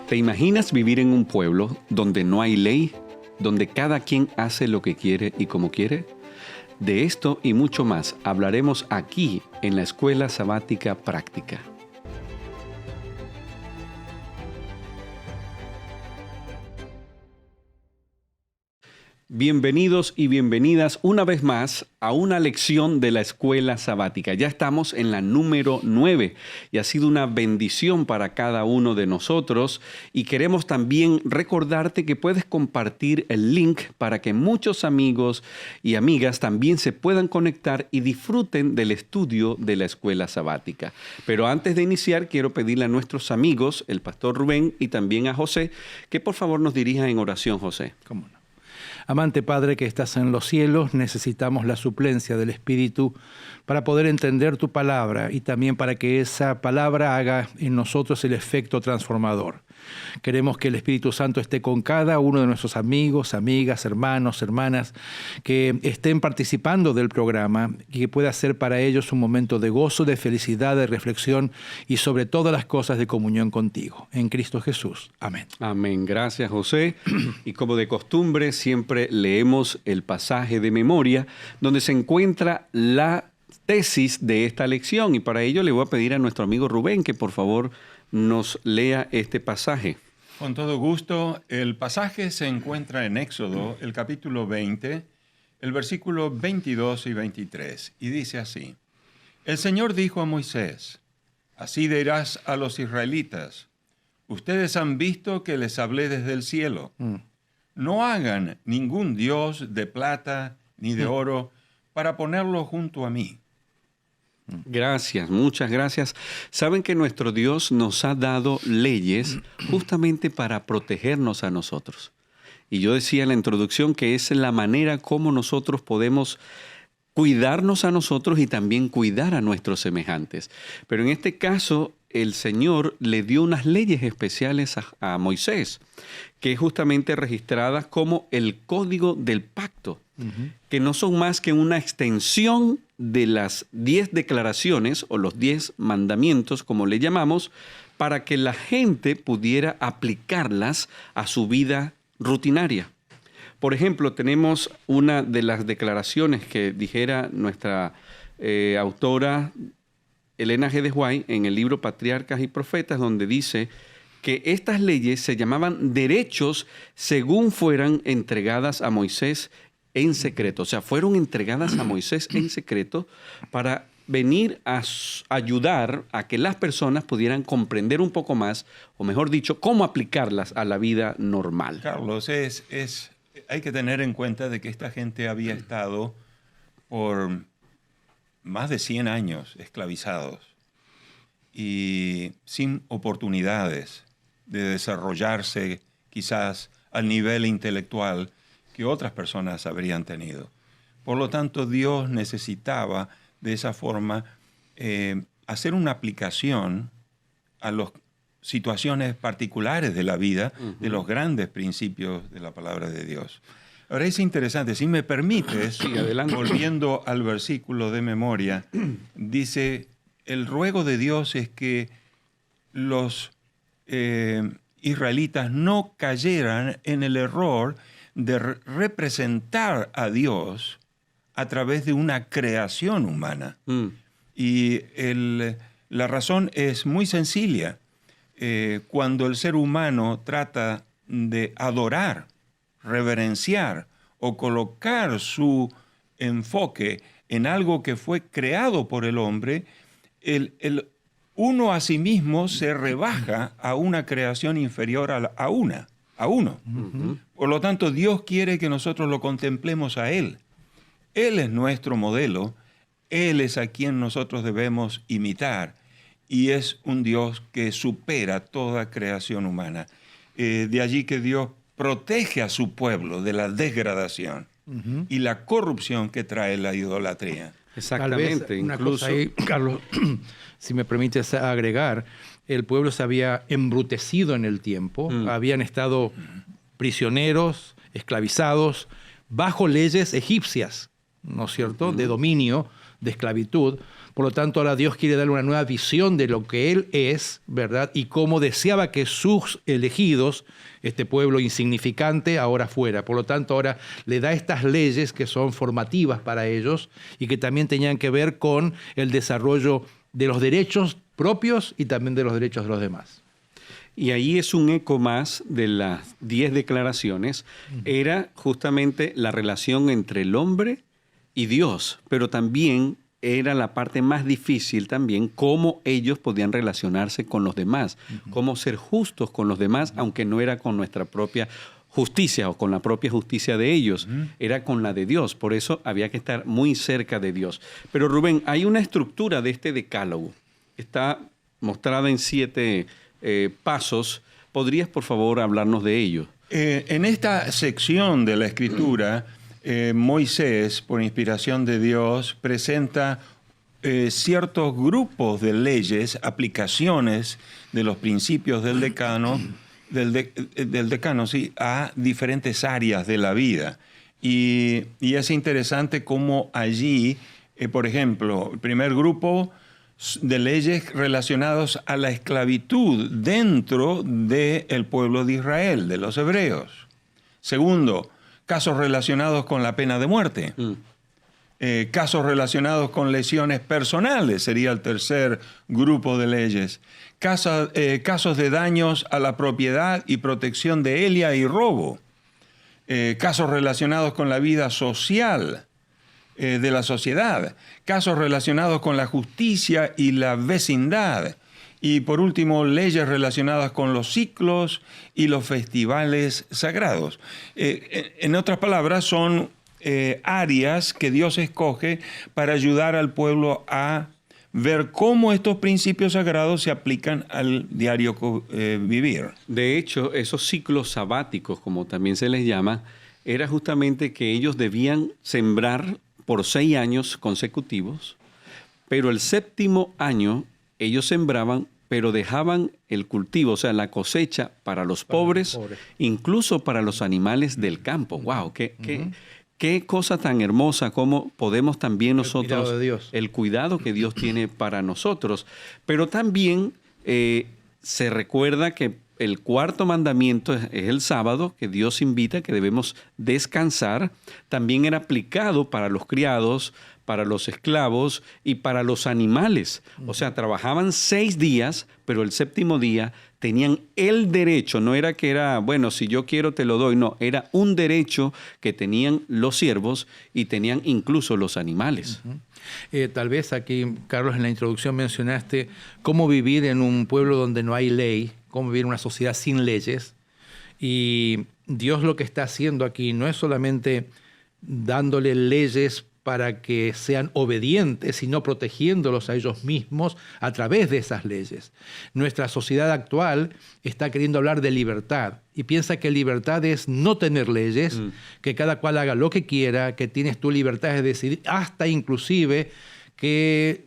¿Te imaginas vivir en un pueblo donde no hay ley, donde cada quien hace lo que quiere y como quiere? De esto y mucho más hablaremos aquí en la Escuela Sabática Práctica. Bienvenidos y bienvenidas una vez más a una lección de la Escuela Sabática. Ya estamos en la número 9 y ha sido una bendición para cada uno de nosotros y queremos también recordarte que puedes compartir el link para que muchos amigos y amigas también se puedan conectar y disfruten del estudio de la Escuela Sabática. Pero antes de iniciar quiero pedirle a nuestros amigos, el pastor Rubén y también a José, que por favor nos dirijan en oración, José. ¿Cómo no? Amante Padre que estás en los cielos, necesitamos la suplencia del Espíritu para poder entender tu palabra y también para que esa palabra haga en nosotros el efecto transformador. Queremos que el Espíritu Santo esté con cada uno de nuestros amigos, amigas, hermanos, hermanas, que estén participando del programa y que pueda ser para ellos un momento de gozo, de felicidad, de reflexión y sobre todas las cosas de comunión contigo. En Cristo Jesús. Amén. Amén. Gracias, José. Y como de costumbre, siempre leemos el pasaje de memoria donde se encuentra la tesis de esta lección. Y para ello le voy a pedir a nuestro amigo Rubén que por favor nos lea este pasaje. Con todo gusto. El pasaje se encuentra en Éxodo, el capítulo 20, el versículo 22 y 23, y dice así: El Señor dijo a Moisés, así dirás a los israelitas, ustedes han visto que les hablé desde el cielo. No hagan ningún dios de plata ni de oro para ponerlo junto a mí. Gracias, muchas gracias. Saben que nuestro Dios nos ha dado leyes justamente para protegernos a nosotros. Y yo decía en la introducción que es la manera como nosotros podemos cuidarnos a nosotros y también cuidar a nuestros semejantes. Pero en este caso, el Señor le dio unas leyes especiales a Moisés, que es justamente registradas como el Código del Pacto, que no son más que una extensión de las 10 declaraciones o los 10 mandamientos, como le llamamos, para que la gente pudiera aplicarlas a su vida rutinaria. Por ejemplo, tenemos una de las declaraciones que dijera nuestra autora Elena G. de White en el libro Patriarcas y Profetas, donde dice que estas leyes se llamaban derechos según fueran entregadas a Moisés en secreto. O sea, fueron entregadas a Moisés en secreto para venir a ayudar a que las personas pudieran comprender un poco más, o mejor dicho, cómo aplicarlas a la vida normal. Carlos, hay que tener en cuenta de que esta gente había estado por más de 100 años esclavizados y sin oportunidades de desarrollarse quizás al nivel intelectual que otras personas habrían tenido. Por lo tanto, Dios necesitaba de esa forma hacer una aplicación a las situaciones particulares de la vida, de los grandes principios de la palabra de Dios. Ahora es interesante, si me permites, sí, adelante. Volviendo al versículo de memoria, dice, el ruego de Dios es que los israelitas no cayeran en el error de representar a Dios a través de una creación humana. Y la razón es muy sencilla. Cuando el ser humano trata de adorar, reverenciar o colocar su enfoque en algo que fue creado por el hombre, uno a sí mismo se rebaja a una creación inferior a uno. Por lo tanto, Dios quiere que nosotros lo contemplemos a Él. Él es nuestro modelo, Él es a quien nosotros debemos imitar y es un Dios que supera toda creación humana. De allí que Dios protege a su pueblo de la degradación y la corrupción que trae la idolatría. Exactamente. Tal vez una cosa ahí, Carlos, si me permites agregar, el pueblo se había embrutecido en el tiempo, habían estado prisioneros, esclavizados, bajo leyes egipcias, ¿no es cierto?, de dominio de esclavitud. Por lo tanto, ahora Dios quiere darle una nueva visión de lo que Él es, ¿verdad? Y cómo deseaba que sus elegidos, este pueblo insignificante, ahora fuera. Por lo tanto, ahora le da estas leyes que son formativas para ellos y que también tenían que ver con el desarrollo de los derechos propios y también de los derechos de los demás. Y ahí es un eco más de las 10 declaraciones. Era justamente la relación entre el hombre y Dios, pero también era la parte más difícil también, cómo ellos podían relacionarse con los demás, cómo ser justos con los demás, aunque no era con nuestra propia justicia o con la propia justicia de ellos, era con la de Dios. Por eso había que estar muy cerca de Dios. Pero Rubén, hay una estructura de este decálogo. Está mostrada en 7 pasos. ¿Podrías, por favor, hablarnos de ello? En esta sección de la Escritura, Moisés, por inspiración de Dios, presenta ciertos grupos de leyes, aplicaciones de los principios del decano, sí, a diferentes áreas de la vida. Y es interesante cómo allí, por ejemplo, el primer grupo de leyes relacionadas a la esclavitud dentro del pueblo de Israel, de los hebreos. Segundo, casos relacionados con la pena de muerte. Casos relacionados con lesiones personales, sería el tercer grupo de leyes. Casos de daños a la propiedad y protección de ella y robo. Casos relacionados con la vida social de la sociedad. Casos relacionados con la justicia y la vecindad. Y por último, leyes relacionadas con los ciclos y los festivales sagrados. En otras palabras, son áreas que Dios escoge para ayudar al pueblo a ver cómo estos principios sagrados se aplican al diario vivir. De hecho, esos ciclos sabáticos, como también se les llama, era justamente que ellos debían sembrar por 6 años consecutivos, pero el 7º año ellos sembraban, pero dejaban el cultivo, o sea, la cosecha para los pobres, incluso para los animales del campo. ¡Wow! Qué cosa tan hermosa, cómo podemos también nosotros, el cuidado que Dios tiene para nosotros. Pero también se recuerda que el 4º mandamiento es el sábado, que Dios invita, que debemos descansar. También era aplicado para los criados, para los esclavos y para los animales. O sea, trabajaban 6 días, pero el 7º día tenían el derecho, no era que era, bueno, si yo quiero te lo doy, no, era un derecho que tenían los siervos y tenían incluso los animales. Tal vez aquí, Carlos, en la introducción mencionaste cómo vivir en un pueblo donde no hay ley, cómo vivir en una sociedad sin leyes. Y Dios lo que está haciendo aquí no es solamente dándole leyes para que sean obedientes, sino protegiéndolos a ellos mismos a través de esas leyes. Nuestra sociedad actual está queriendo hablar de libertad y piensa que libertad es no tener leyes, que cada cual haga lo que quiera, que tienes tu libertad de decidir, hasta inclusive que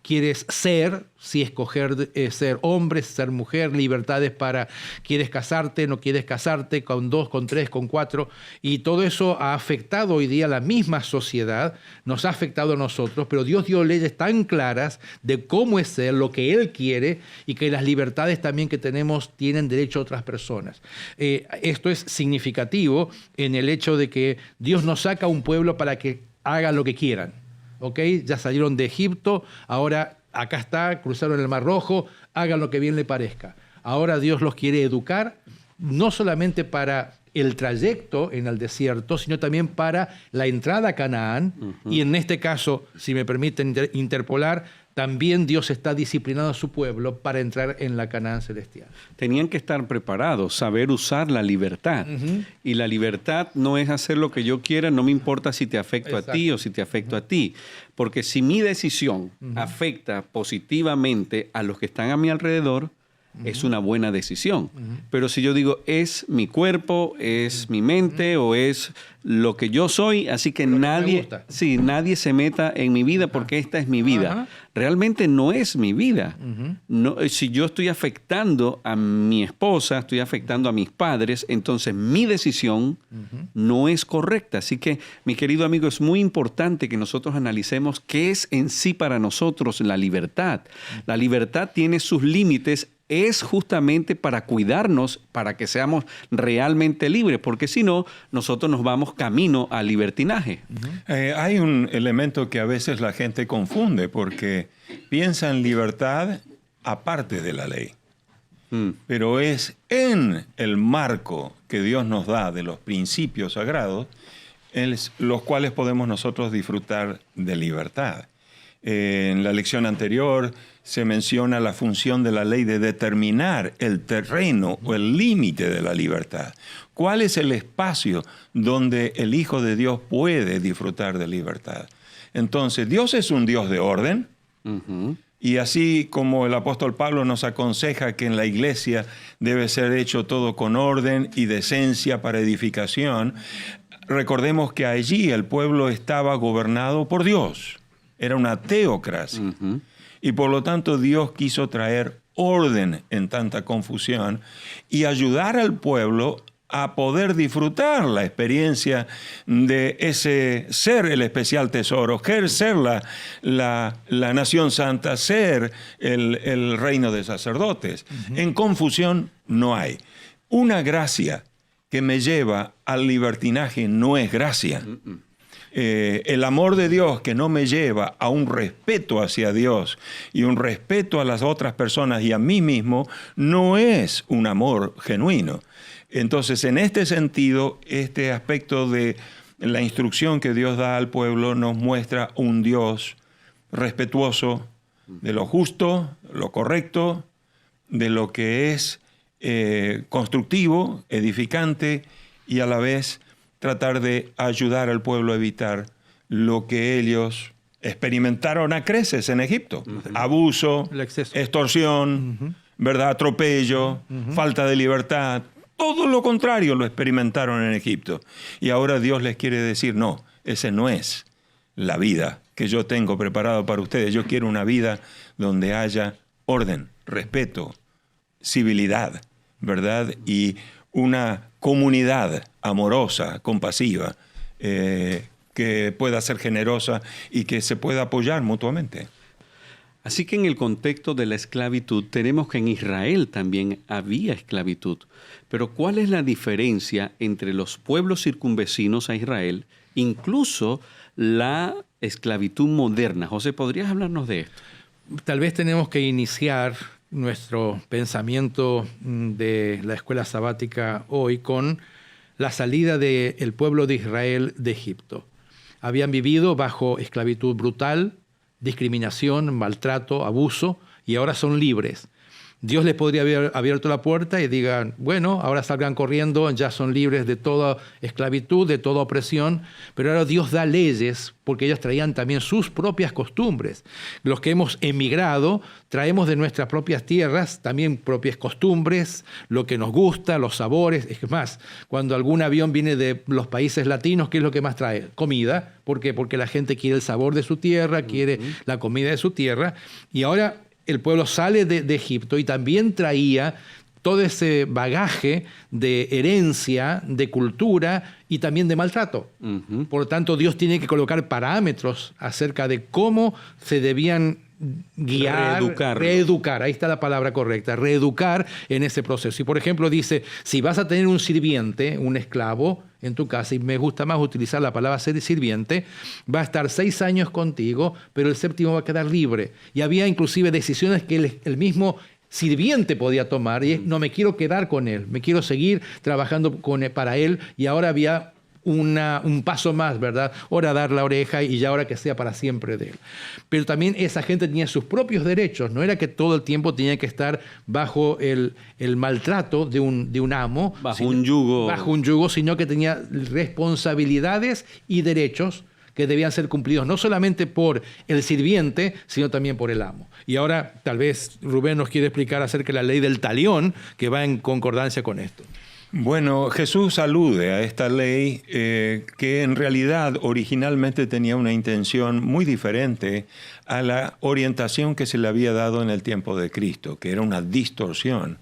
quieres ser, si escoger ser hombre, ser mujer, libertades para quieres casarte, no quieres casarte, con 2, con 3, con 4, y todo eso ha afectado hoy día a la misma sociedad, nos ha afectado a nosotros, pero Dios dio leyes tan claras de cómo es ser, lo que Él quiere, y que las libertades también que tenemos tienen derecho a otras personas. Esto es significativo en el hecho de que Dios nos saca a un pueblo para que haga lo que quieran. ¿Okay? Ya salieron de Egipto, ahora acá está, cruzaron el Mar Rojo, hagan lo que bien le parezca. Ahora Dios los quiere educar, no solamente para el trayecto en el desierto, sino también para la entrada a Canaán. Y en este caso, si me permiten interpolar, también Dios está disciplinando a su pueblo para entrar en la Canaán celestial. Tenían que estar preparados, saber usar la libertad. Y la libertad no es hacer lo que yo quiera, no me importa si te afecto a ti o si te afecto a ti. Porque si mi decisión afecta positivamente a los que están a mi alrededor, es una buena decisión. Pero si yo digo, es mi cuerpo, es mi mente o es lo que yo soy, así que nadie se meta en mi vida porque esta es mi vida. Realmente no es mi vida. No, si yo estoy afectando a mi esposa, estoy afectando a mis padres, entonces mi decisión no es correcta. Así que, mi querido amigo, es muy importante que nosotros analicemos qué es en sí para nosotros la libertad. La libertad tiene sus límites, es justamente para cuidarnos, para que seamos realmente libres, porque si no, nosotros nos vamos camino al libertinaje. Hay un elemento que a veces la gente confunde, porque piensa en libertad aparte de la ley. Pero es en el marco que Dios nos da de los principios sagrados, en los cuales podemos nosotros disfrutar de libertad. En la lección anterior se menciona la función de la ley de determinar el terreno o el límite de la libertad. ¿Cuál es el espacio donde el Hijo de Dios puede disfrutar de libertad? Entonces, Dios es un Dios de orden. Y así como el apóstol Pablo nos aconseja que en la iglesia debe ser hecho todo con orden y decencia para edificación, recordemos que allí el pueblo estaba gobernado por Dios. Era una teocracia. Y por lo tanto Dios quiso traer orden en tanta confusión y ayudar al pueblo a poder disfrutar la experiencia de ese ser el especial tesoro, ser la nación santa, ser el reino de sacerdotes. En confusión no hay. Una gracia que me lleva al libertinaje no es gracia. El amor de Dios que no me lleva a un respeto hacia Dios y un respeto a las otras personas y a mí mismo no es un amor genuino. Entonces, en este sentido, este aspecto de la instrucción que Dios da al pueblo nos muestra un Dios respetuoso de lo justo, lo correcto, de lo que es constructivo, edificante y a la vez tratar de ayudar al pueblo a evitar lo que ellos experimentaron a creces en Egipto. Abuso, extorsión, ¿verdad? Atropello, falta de libertad. Todo lo contrario lo experimentaron en Egipto. Y ahora Dios les quiere decir, no, ese no es la vida que yo tengo preparado para ustedes. Yo quiero una vida donde haya orden, respeto, civilidad, ¿verdad? Y una comunidad amorosa, compasiva, que pueda ser generosa y que se pueda apoyar mutuamente. Así que en el contexto de la esclavitud tenemos que en Israel también había esclavitud. Pero ¿cuál es la diferencia entre los pueblos circunvecinos a Israel, incluso la esclavitud moderna? José, ¿podrías hablarnos de esto? Tal vez tenemos que iniciar nuestro pensamiento de la escuela sabática hoy con la salida del pueblo de Israel de Egipto. Habían vivido bajo esclavitud brutal, discriminación, maltrato, abuso, y ahora son libres. Dios les podría haber abierto la puerta y digan, bueno, ahora salgan corriendo, ya son libres de toda esclavitud, de toda opresión, pero ahora Dios da leyes porque ellos traían también sus propias costumbres. Los que hemos emigrado traemos de nuestras propias tierras también propias costumbres, lo que nos gusta, los sabores. Es más, cuando algún avión viene de los países latinos, ¿qué es lo que más trae? Comida. ¿Por qué? Porque la gente quiere el sabor de su tierra, quiere la comida de su tierra. Y ahora el pueblo sale de Egipto y también traía todo ese bagaje de herencia, de cultura y también de maltrato. Por lo tanto, Dios tiene que colocar parámetros acerca de cómo se debían guiar, reeducar, ahí está la palabra correcta, reeducar en ese proceso. Y por ejemplo dice, si vas a tener un sirviente, un esclavo en tu casa, y me gusta más utilizar la palabra sirviente, va a estar 6 años contigo, pero el 7º va a quedar libre. Y había inclusive decisiones que el mismo sirviente podía tomar, y no me quiero quedar con él, me quiero seguir trabajando para él, y ahora había un paso más, ¿verdad? Ahora dar la oreja y ya ahora que sea para siempre de él. Pero también esa gente tenía sus propios derechos, no era que todo el tiempo tenía que estar bajo el maltrato de un amo. Bajo un yugo. Bajo un yugo, sino que tenía responsabilidades y derechos que debían ser cumplidos no solamente por el sirviente, sino también por el amo. Y ahora tal vez Rubén nos quiere explicar acerca de la ley del talión, que va en concordancia con esto. Bueno, Jesús alude a esta ley que en realidad originalmente tenía una intención muy diferente a la orientación que se le había dado en el tiempo de Cristo, que era una distorsión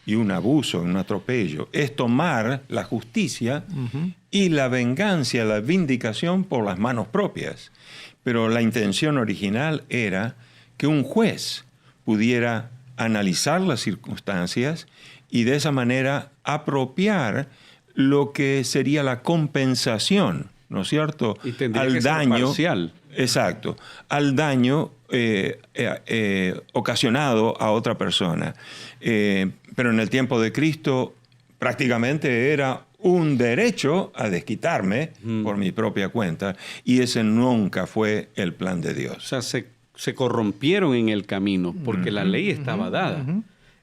y un abuso, un atropello. Es tomar la justicia y la venganza, la vindicación por las manos propias. Pero la intención original era que un juez pudiera analizar las circunstancias y de esa manera apropiar lo que sería la compensación, ¿no es cierto? Y tendría que ser parcial. Exacto, al daño ocasionado a otra persona. Pero en el tiempo de Cristo prácticamente era un derecho a desquitarme por mi propia cuenta, y ese nunca fue el plan de Dios. O sea, se corrompieron en el camino porque la ley estaba dada.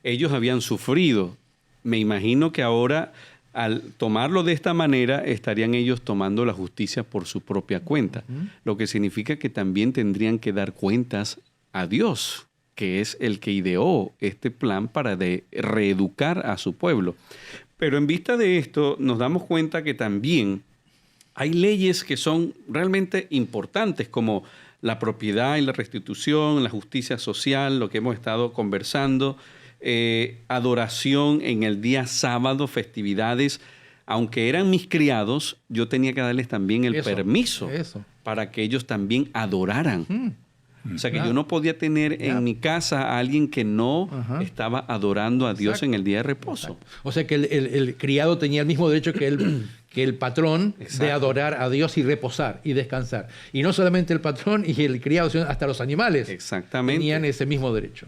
Ellos habían sufrido. Me imagino que ahora, al tomarlo de esta manera, estarían ellos tomando la justicia por su propia cuenta, lo que significa que también tendrían que dar cuentas a Dios, que es el que ideó este plan para reeducar a su pueblo. Pero en vista de esto, nos damos cuenta que también hay leyes que son realmente importantes, como la propiedad y la restitución, la justicia social, lo que hemos estado conversando, adoración en el día sábado, festividades. Aunque eran mis criados, yo tenía que darles también el permiso para que ellos también adoraran. O sea que yo no podía tener en mi casa a alguien que no estaba adorando a Dios en el día de reposo. O sea que el criado tenía el mismo derecho que el patrón de adorar a Dios y reposar y descansar. Y no solamente el patrón y el criado, sino hasta los animales tenían ese mismo derecho.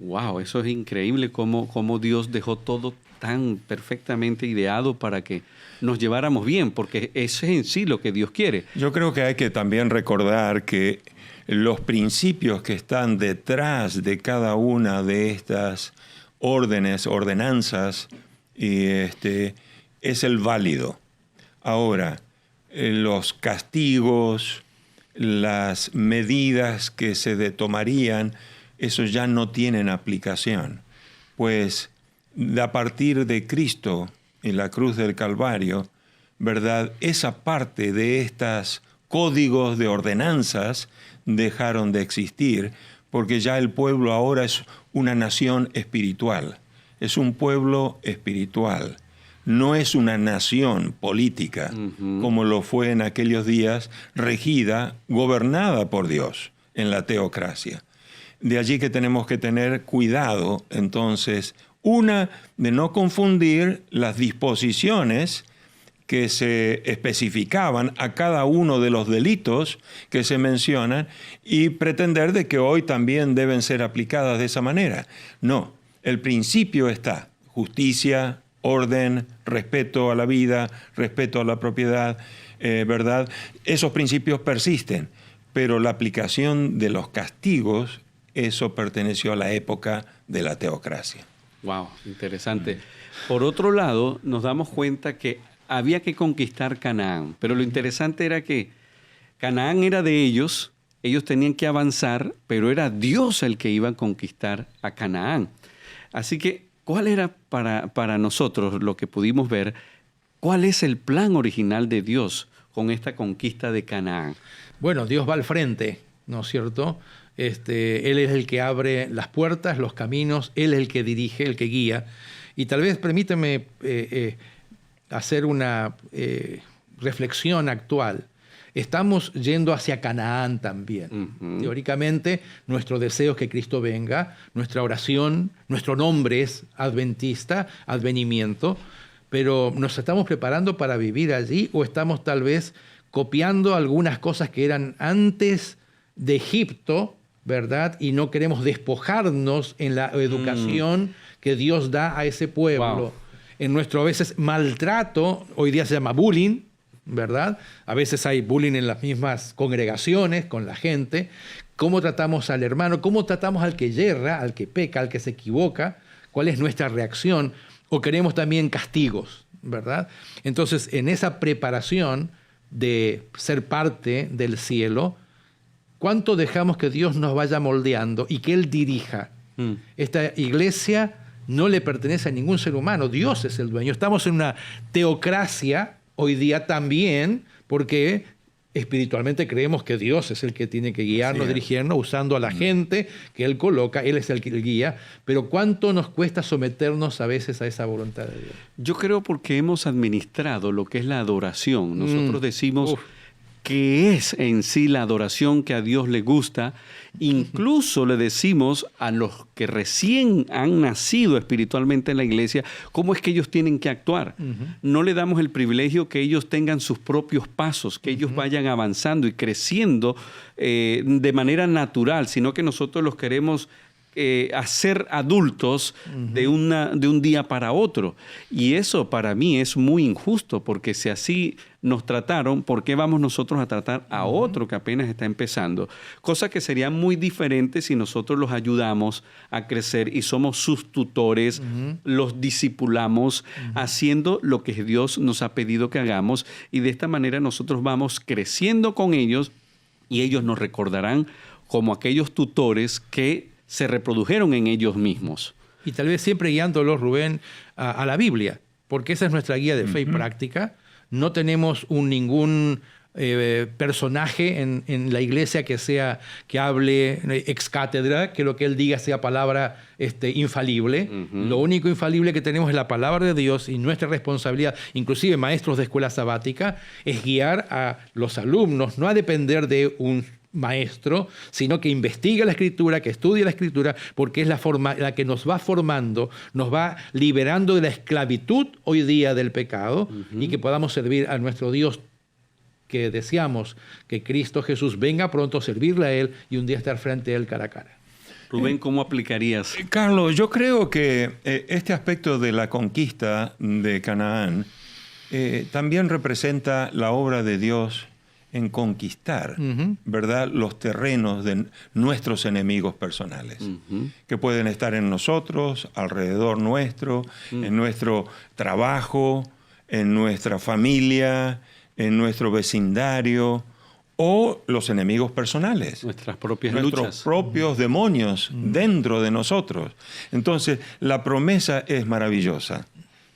Wow, eso es increíble cómo Dios dejó todo tan perfectamente ideado para que nos lleváramos bien, porque eso es en sí lo que Dios quiere. Yo creo que hay que también recordar que los principios que están detrás de cada una de estas ordenanzas, es el válido. Ahora, los castigos, las medidas que se tomarían, esos ya no tienen aplicación, pues a partir de Cristo en la cruz del Calvario, ¿verdad? Esa parte de estos códigos de ordenanzas dejaron de existir, porque ya el pueblo ahora es una nación espiritual, es un pueblo espiritual, no es una nación política, como lo fue en aquellos días, regida, gobernada por Dios en la teocracia. De allí que tenemos que tener cuidado, entonces, de no confundir las disposiciones que se especificaban a cada uno de los delitos que se mencionan y pretender de que hoy también deben ser aplicadas de esa manera. No, el principio está: justicia, orden, respeto a la vida, respeto a la propiedad, ¿verdad? Esos principios persisten, pero la aplicación de los castigos, eso perteneció a la época de la teocracia. Wow, interesante. Por otro lado, nos damos cuenta que había que conquistar Canaán, pero lo interesante era que Canaán era de ellos tenían que avanzar, pero era Dios el que iba a conquistar a Canaán. Así que, ¿cuál era para nosotros lo que pudimos ver? ¿Cuál es el plan original de Dios con esta conquista de Canaán? Bueno, Dios va al frente, ¿no es cierto? Él es el que abre las puertas, los caminos, Él es el que dirige, el que guía. Y tal vez permíteme hacer una reflexión actual. Estamos yendo hacia Canaán también. Teóricamente, nuestro deseo es que Cristo venga, nuestra oración, nuestro nombre es adventista, advenimiento, pero ¿nos estamos preparando para vivir allí o estamos tal vez copiando algunas cosas que eran antes de Egipto, ¿verdad? Y no queremos despojarnos en la educación que Dios da a ese pueblo. Wow. En nuestro a veces maltrato, hoy día se llama bullying, ¿verdad? A veces hay bullying en las mismas congregaciones, con la gente. ¿Cómo tratamos al hermano? ¿Cómo tratamos al que yerra, al que peca, al que se equivoca? ¿Cuál es nuestra reacción? ¿O queremos también castigos, verdad? Entonces, en esa preparación de ser parte del cielo, ¿cuánto dejamos que Dios nos vaya moldeando y que Él dirija? Esta iglesia no le pertenece a ningún ser humano, Dios es el dueño. Estamos en una teocracia hoy día también, porque espiritualmente creemos que Dios es el que tiene que guiarnos, dirigirnos, usando a la gente que Él coloca, Él es el que guía, pero ¿cuánto nos cuesta someternos a veces a esa voluntad de Dios? Yo creo porque hemos administrado lo que es la adoración. Nosotros decimos que es en sí la adoración que a Dios le gusta. Incluso le decimos a los que recién han nacido espiritualmente en la iglesia cómo es que ellos tienen que actuar. No le damos el privilegio que ellos tengan sus propios pasos, que ellos vayan avanzando y creciendo de manera natural, sino que nosotros los queremos hacer adultos de un día para otro. Y eso para mí es muy injusto, porque si así nos trataron, ¿por qué vamos nosotros a tratar a otro que apenas está empezando? Cosa que sería muy diferente si nosotros los ayudamos a crecer y somos sus tutores, los discipulamos, haciendo lo que Dios nos ha pedido que hagamos, y de esta manera nosotros vamos creciendo con ellos y ellos nos recordarán como aquellos tutores que se reprodujeron en ellos mismos. Y tal vez siempre guiándolos, Rubén, a la Biblia, porque esa es nuestra guía de fe y práctica. No tenemos ningún personaje en la iglesia que hable ex cátedra, que lo que él diga sea palabra infalible. Lo único infalible que tenemos es la palabra de Dios, y nuestra responsabilidad, inclusive maestros de escuela sabática, es guiar a los alumnos, no a depender de un maestro, sino que investigue la Escritura, que estudie la Escritura, porque es la que nos va formando, nos va liberando de la esclavitud hoy día del pecado, y que podamos servir a nuestro Dios, que deseamos que Cristo Jesús venga pronto a servirle a Él y un día estar frente a Él cara a cara. Rubén, ¿cómo aplicarías? Carlos, yo creo que este aspecto de la conquista de Canaán también representa la obra de Dios en conquistar, ¿verdad?, los terrenos de nuestros enemigos personales, que pueden estar en nosotros, alrededor nuestro, en nuestro trabajo, en nuestra familia, en nuestro vecindario, o los enemigos personales. Nuestras propias nuestros luchas. propios demonios dentro de nosotros. Entonces, la promesa es maravillosa.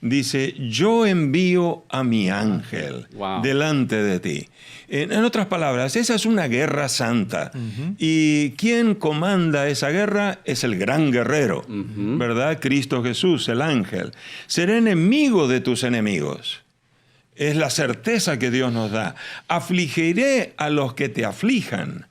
Dice, yo envío a mi ángel delante de ti. En otras palabras, esa es una guerra santa. Y quien comanda esa guerra es el gran guerrero, ¿verdad? Cristo Jesús, el ángel. Seré enemigo de tus enemigos. Es la certeza que Dios nos da. Afligiré a los que te aflijan,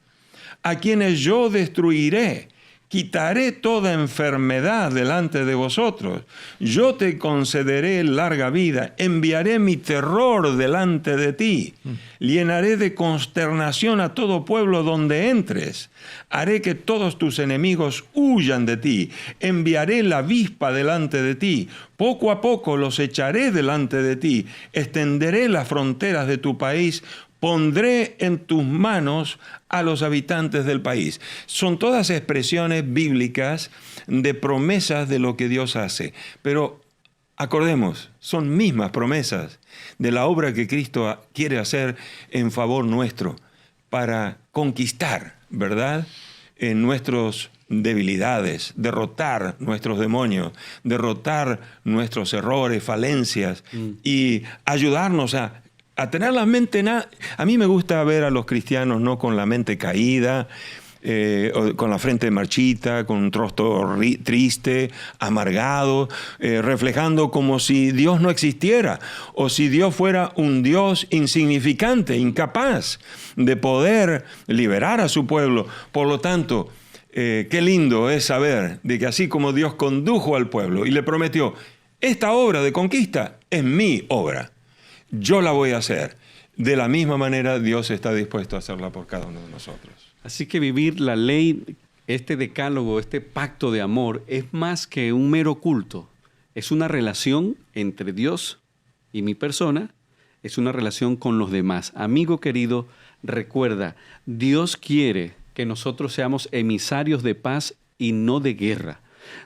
a quienes yo destruiré. Quitaré toda enfermedad delante de vosotros. Yo te concederé larga vida. Enviaré mi terror delante de ti. Llenaré de consternación a todo pueblo donde entres. Haré que todos tus enemigos huyan de ti. Enviaré la avispa delante de ti. Poco a poco los echaré delante de ti. Extenderé las fronteras de tu país. Pondré en tus manos a los habitantes del país. Son todas expresiones bíblicas de promesas de lo que Dios hace. Pero acordemos, son mismas promesas de la obra que Cristo quiere hacer en favor nuestro para conquistar, ¿verdad?, en nuestras debilidades, derrotar nuestros demonios, derrotar nuestros errores, falencias y ayudarnos a tener la mente... A mí me gusta ver a los cristianos no con la mente caída, o con la frente marchita, con un rostro triste, amargado, reflejando como si Dios no existiera, o si Dios fuera un Dios insignificante, incapaz de poder liberar a su pueblo. Por lo tanto, qué lindo es saber de que así como Dios condujo al pueblo y le prometió, esta obra de conquista es mi obra, yo la voy a hacer. De la misma manera, Dios está dispuesto a hacerla por cada uno de nosotros. Así que vivir la ley, este decálogo, este pacto de amor, es más que un mero culto. Es una relación entre Dios y mi persona, es una relación con los demás. Amigo querido, recuerda, Dios quiere que nosotros seamos emisarios de paz y no de guerra.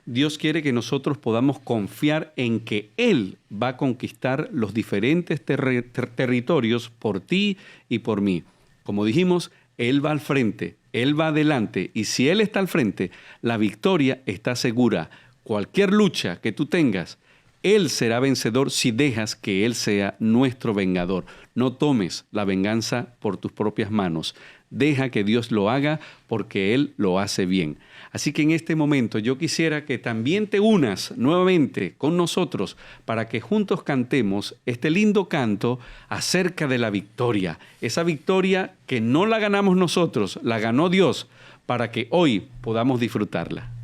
Dios quiere que nosotros podamos confiar en que Él va a conquistar los diferentes territorios por ti y por mí. Como dijimos, Él va al frente, Él va adelante, y si Él está al frente, la victoria está segura. Cualquier lucha que tú tengas, Él será vencedor si dejas que Él sea nuestro vengador. No tomes la venganza por tus propias manos. Deja que Dios lo haga porque Él lo hace bien. Así que en este momento yo quisiera que también te unas nuevamente con nosotros para que juntos cantemos este lindo canto acerca de la victoria. Esa victoria que no la ganamos nosotros, la ganó Dios para que hoy podamos disfrutarla.